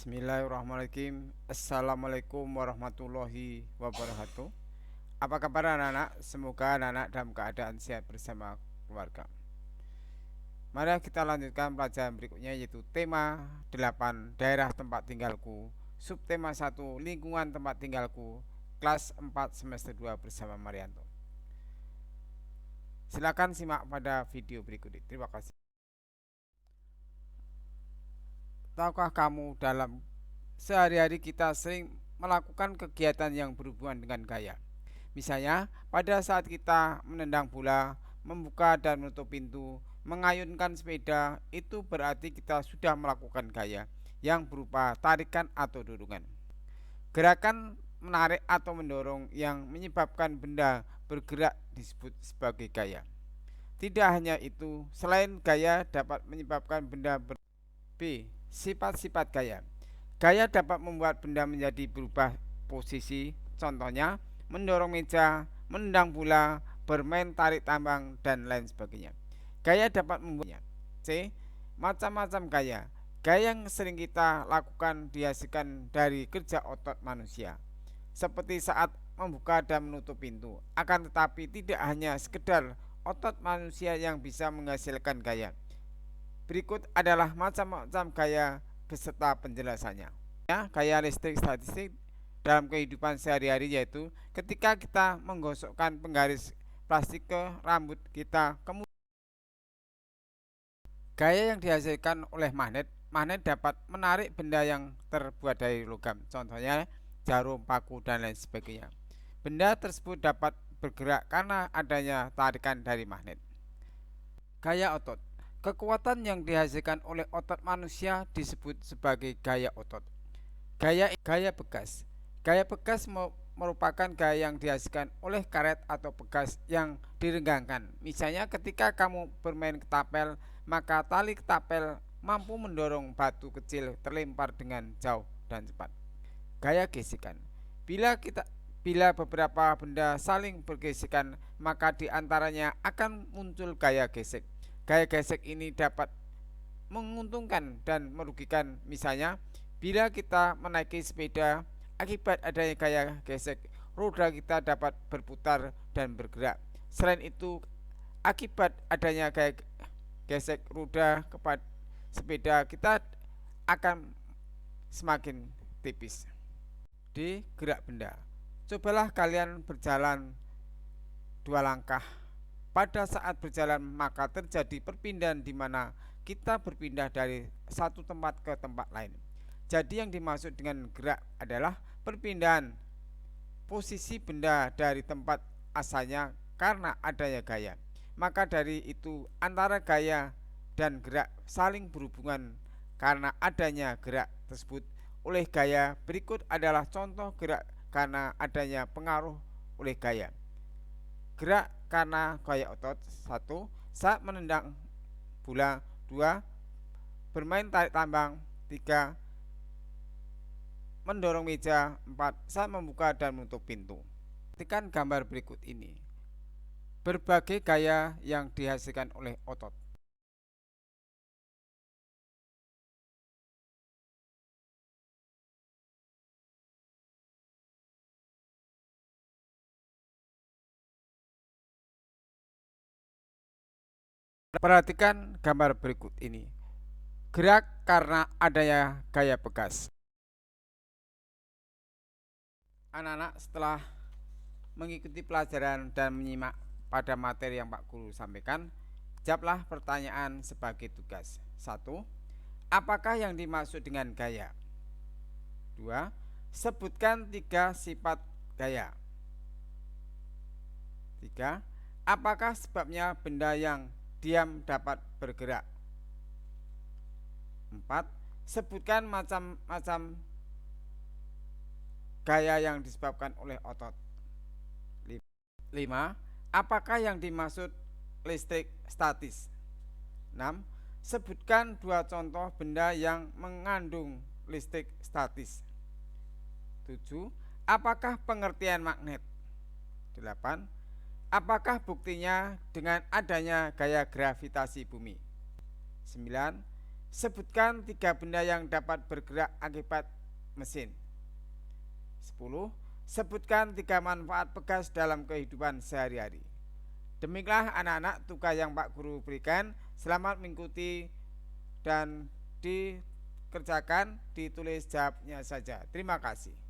Bismillahirrahmanirrahim. Assalamualaikum warahmatullahi wabarakatuh. Apa kabar anak-anak? Semoga anak-anak dalam keadaan sehat bersama keluarga. Mari kita lanjutkan pelajaran berikutnya, yaitu tema 8 daerah tempat tinggalku, subtema 1 lingkungan tempat tinggalku, kelas 4 semester 2 bersama Marianto. Silakan simak pada video berikut ini. Terima kasih. Tahukah kamu, dalam sehari-hari kita sering melakukan kegiatan yang berhubungan dengan gaya. Misalnya, pada saat kita menendang bola, membuka dan menutup pintu, mengayunkan sepeda, itu berarti kita sudah melakukan gaya yang berupa tarikan atau dorongan. Gerakan menarik atau mendorong yang menyebabkan benda bergerak disebut sebagai gaya. Tidak hanya itu, selain gaya dapat menyebabkan benda B. Sifat-sifat gaya. Gaya dapat membuat benda menjadi berubah posisi, contohnya mendorong meja, menendang bola, bermain tarik tambang, dan lain sebagainya. Gaya dapat membuatnya. C. Macam-macam gaya. Gaya yang sering kita lakukan dihasilkan dari kerja otot manusia, seperti saat membuka dan menutup pintu. Akan tetapi tidak hanya sekedar otot manusia yang bisa menghasilkan gaya. Berikut adalah macam-macam gaya beserta penjelasannya. Ya, gaya listrik statistik dalam kehidupan sehari-hari, yaitu ketika kita menggosokkan penggaris plastik ke rambut kita. Kemudian gaya yang dihasilkan oleh magnet. Magnet dapat menarik benda yang terbuat dari logam, contohnya jarum, paku, dan lain sebagainya. Benda tersebut dapat bergerak karena adanya tarikan dari magnet. Gaya otot. Kekuatan yang dihasilkan oleh otot manusia disebut sebagai gaya otot. Gaya bekas. Gaya bekas merupakan gaya yang dihasilkan oleh karet atau bekas yang direnggangkan. Misalnya ketika kamu bermain ketapel, maka tali ketapel mampu mendorong batu kecil terlempar dengan jauh dan cepat. Gaya gesekan. Bila beberapa benda saling bergesekan, maka diantaranya akan muncul gaya gesek. Gaya gesek ini dapat menguntungkan dan merugikan. Misalnya, bila kita menaiki sepeda, akibat adanya gaya gesek, roda kita dapat berputar dan bergerak. Selain itu, akibat adanya gaya gesek roda kepada sepeda, kita akan semakin tipis. D. Gerak benda. Cobalah kalian berjalan 2 langkah. Pada saat berjalan maka terjadi perpindahan di mana kita berpindah dari satu tempat ke tempat lain. Jadi yang dimaksud dengan gerak adalah perpindahan posisi benda dari tempat asalnya karena adanya gaya. Maka dari itu antara gaya dan gerak saling berhubungan karena adanya gerak tersebut oleh gaya. Berikut adalah contoh gerak karena adanya pengaruh oleh gaya. Gerak karena gaya otot. 1. Saat menendang bola. 2. Bermain tarik tambang. 3. Mendorong meja. 4. Saat membuka dan menutup pintu. Perhatikan gambar berikut ini. Berbagai gaya yang dihasilkan oleh otot. Perhatikan gambar berikut ini. Gerak karena adanya gaya bekas. Anak-anak, setelah mengikuti pelajaran dan menyimak pada materi yang Pak Guru sampaikan, jawablah pertanyaan sebagai tugas. 1. Apakah yang dimaksud dengan gaya? 2. Sebutkan 3 sifat gaya. 3. Apakah sebabnya benda yang diam dapat bergerak? 4. Sebutkan macam-macam gaya yang disebabkan oleh otot. 5. Apakah yang dimaksud listrik statis? 6. Sebutkan 2 contoh benda yang mengandung listrik statis. 7. Apakah pengertian magnet? 8. Apakah buktinya dengan adanya gaya gravitasi bumi? 9. Sebutkan 3 benda yang dapat bergerak akibat mesin. 10. Sebutkan 3 manfaat pegas dalam kehidupan sehari-hari. Demikianlah anak-anak tugas yang Pak Guru berikan. Selamat mengikuti dan dikerjakan, ditulis jawabnya saja. Terima kasih.